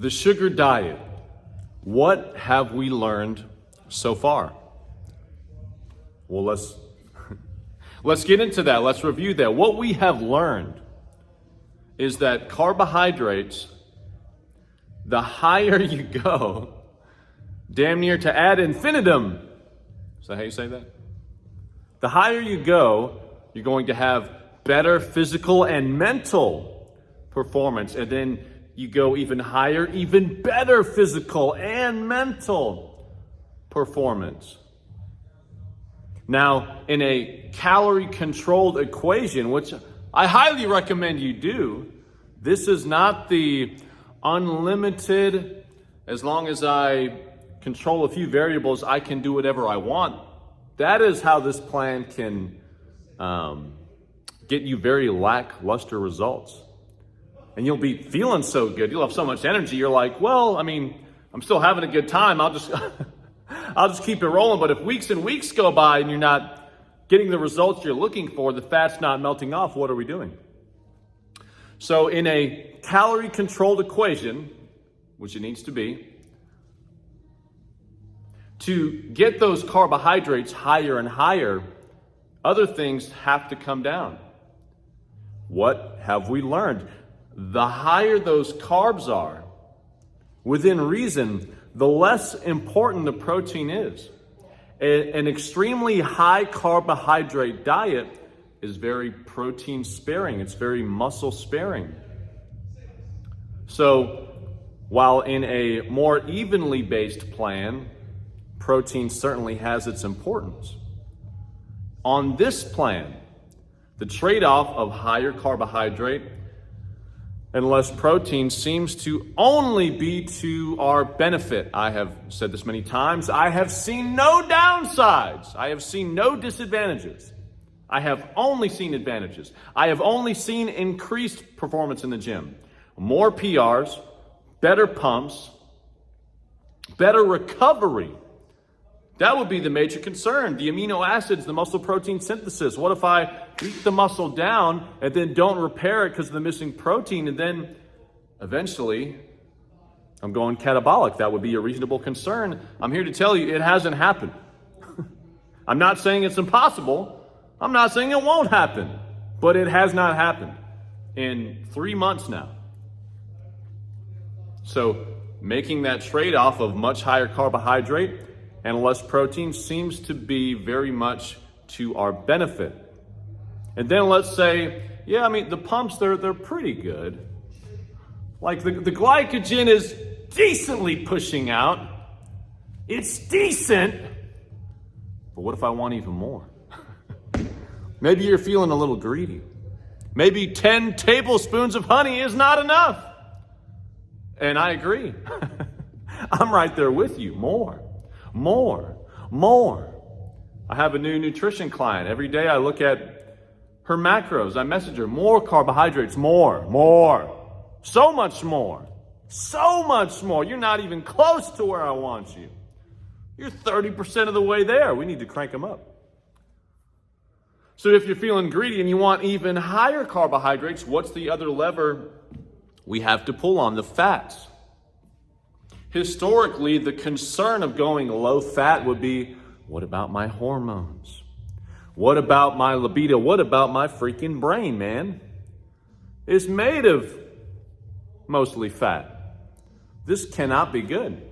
The sugar diet. What have we learned so far? Well, let's get into that. Let's review that. What we have learned is that carbohydrates, the higher you go, damn near to ad infinitum. Is that how you say that? The higher you go, you're going to have better physical and mental performance. And then you go even higher, even better physical and mental performance. Now, in a calorie-controlled equation, which I highly recommend you do, this is not the unlimited, as long as I control a few variables, I can do whatever I want. That is how this plan can get you very lackluster results. And you'll be feeling so good. You'll have so much energy. You're like, well, I mean, I'm still having a good time. I'll just keep it rolling. But if weeks and weeks go by and you're not getting the results you're looking for, the fat's not melting off, what are we doing? So in a calorie-controlled equation, which it needs to be, to get those carbohydrates higher and higher, other things have to come down. What have we learned? The higher those carbs are, within reason, the less important the protein is. An extremely high carbohydrate diet is very protein sparing. It's very muscle sparing. So while in a more evenly based plan, protein certainly has its importance. On this plan, the trade-off of higher carbohydrate and less protein seems to only be to our benefit. I have said this many times. I have seen no downsides. I have seen no disadvantages. I have only seen advantages. I have only seen increased performance in the gym. More PRs, better pumps, better recovery. That would be the major concern. The amino acids, the muscle protein synthesis. What if I beat the muscle down and then don't repair it because of the missing protein, and then eventually I'm going catabolic? That would be a reasonable concern. I'm here to tell you it hasn't happened. I'm not saying it's impossible. I'm not saying it won't happen, but it has not happened in 3 months now. So making that trade-off of much higher carbohydrate and less protein seems to be very much to our benefit. And then let's say, yeah, I mean, the pumps, they're pretty good. Like the glycogen is decently pushing out. It's decent. But what if I want even more? Maybe you're feeling a little greedy. Maybe 10 tablespoons of honey is not enough. And I agree. I'm right there with you. More. I have a new nutrition client. Every day I look at her macros. I message her, more carbohydrates, more. So much more. You're not even close to where I want you. You're 30% of the way there. We need to crank them up. So if you're feeling greedy and you want even higher carbohydrates, what's the other lever we have to pull on? The fats. Historically, the concern of going low fat would be, what about my hormones? What about my libido? What about my freaking brain, man? It's made of mostly fat. This cannot be good.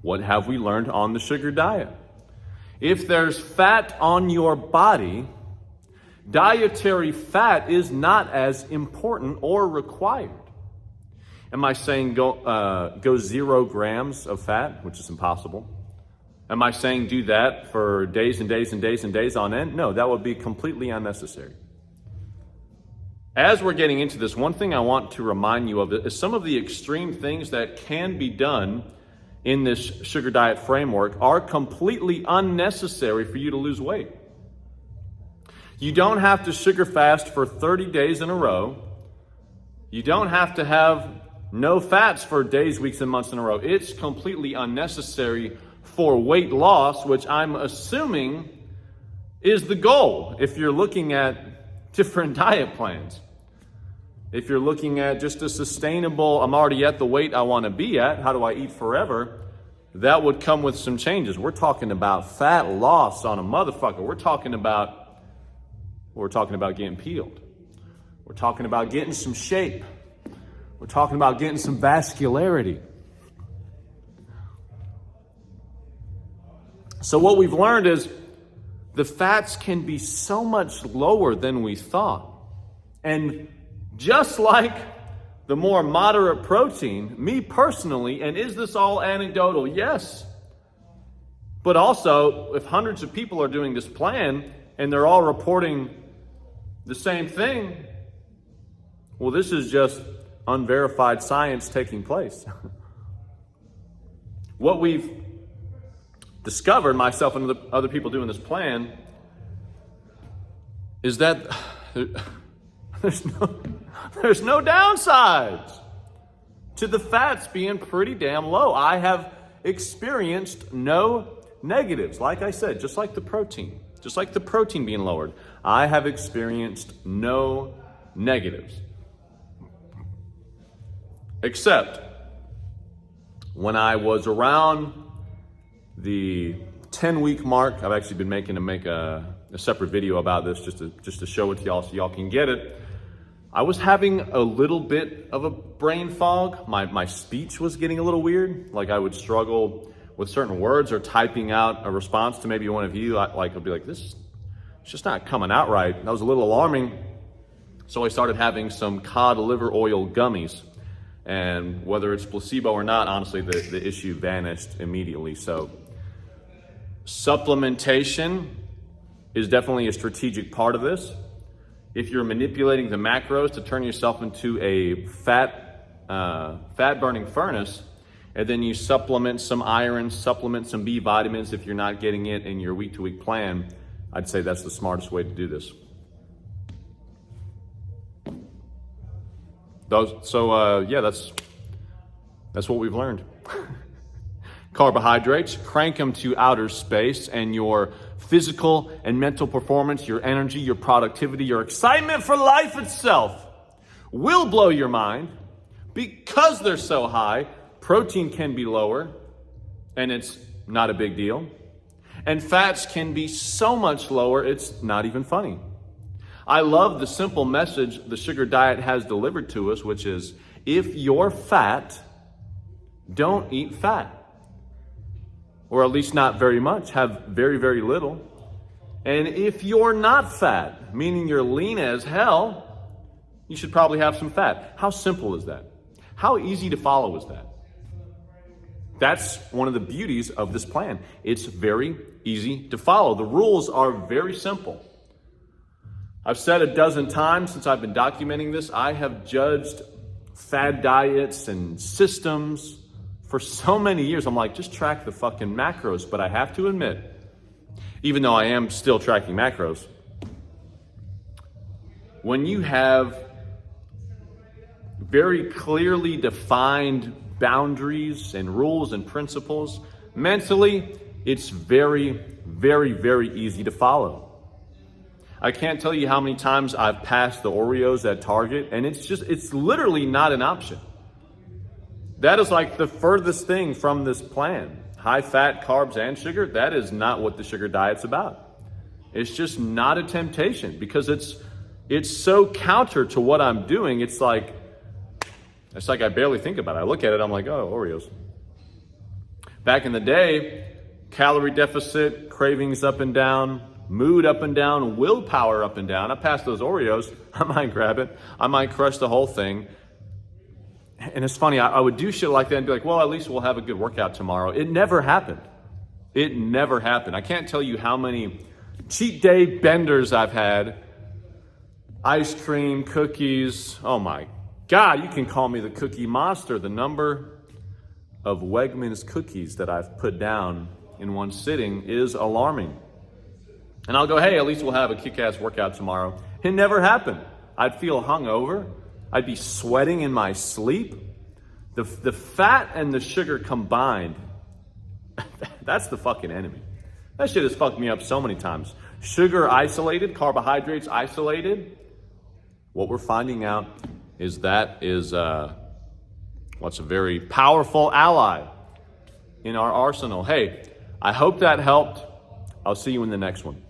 What have we learned on the sugar diet? If there's fat on your body, dietary fat is not as important or required. Am I saying go 0 grams of fat, which is impossible? Am I saying do that for days and days and days and days on end? No, that would be completely unnecessary. As we're getting into this, one thing I want to remind you of is some of the extreme things that can be done in this sugar diet framework are completely unnecessary for you to lose weight. You don't have to sugar fast for 30 days in a row. You don't have to have no fats for days, weeks, and months in a row. It's completely unnecessary for weight loss, which I'm assuming is the goal if you're looking at different diet plans. if you're looking at just a sustainable, I'm already at the weight I want to be at, how do I eat forever? That would come with some changes. We're talking about fat loss on a motherfucker. We're talking about getting peeled. We're talking about getting some shape. We're talking about getting some vascularity. So what we've learned is the fats can be so much lower than we thought. And just like the more moderate protein, me personally, and is this all anecdotal? Yes. But also, if hundreds of people are doing this plan and they're all reporting the same thing, well, this is just unverified science taking place. What we've discovered, myself and the other people doing this plan, is that there's no downsides to the fats being pretty damn low. I have experienced no negatives. Like I said, just like the protein being lowered, I have experienced no negatives. Except when I was around the 10-week mark, I've actually been making a separate video about this just to show it to y'all so y'all can get it. I was having a little bit of a brain fog. My speech was getting a little weird. Like I would struggle with certain words or typing out a response to maybe one of you. I'd be like, this it's just not coming out right. That was a little alarming. So I started having some cod liver oil gummies. And whether it's placebo or not, honestly, the issue vanished immediately. So supplementation is definitely a strategic part of this. If you're manipulating the macros to turn yourself into a fat burning furnace, and then you supplement some iron, supplement some B vitamins if you're not getting it in your week-to-week plan, I'd say that's the smartest way to do this. That's what we've learned. Carbohydrates, crank them to outer space, and your physical and mental performance, your energy, your productivity, your excitement for life itself will blow your mind. Because they're so high, protein can be lower, and it's not a big deal. And fats can be so much lower, it's not even funny. I love the simple message the sugar diet has delivered to us, which is, if you're fat, don't eat fat. Or at least not very much, have very, very little. And if you're not fat, meaning you're lean as hell, you should probably have some fat. How simple is that? How easy to follow is that? That's one of the beauties of this plan. It's very easy to follow. The rules are very simple. I've said a dozen times since I've been documenting this, I have judged fad diets and systems for so many years. I'm like, just track the fucking macros. But I have to admit, even though I am still tracking macros, when you have very clearly defined boundaries and rules and principles, mentally, it's very, very, very easy to follow. I can't tell you how many times I've passed the Oreos at Target, and it's literally not an option. That is like the furthest thing from this plan. High fat, carbs, and sugar, that is not what the sugar diet's about. It's just not a temptation because it's so counter to what I'm doing. It's like I barely think about it. I look at it, I'm like, oh, Oreos. Back in the day, calorie deficit, cravings up and down, mood up and down, willpower up and down. I pass those Oreos, I might grab it, I might crush the whole thing. And it's funny, I would do shit like that and be like, well, at least we'll have a good workout tomorrow. It never happened. It never happened. I can't tell you how many cheat day benders I've had. Ice cream, cookies. Oh my God, you can call me the cookie monster. The number of Wegmans cookies that I've put down in one sitting is alarming. And I'll go, hey, at least we'll have a kick-ass workout tomorrow. It never happened. I'd feel hungover. I'd be sweating in my sleep. The fat and the sugar combined, that's the fucking enemy. That shit has fucked me up so many times. Sugar isolated, carbohydrates isolated. What we're finding out what's a very powerful ally in our arsenal. Hey, I hope that helped. I'll see you in the next one.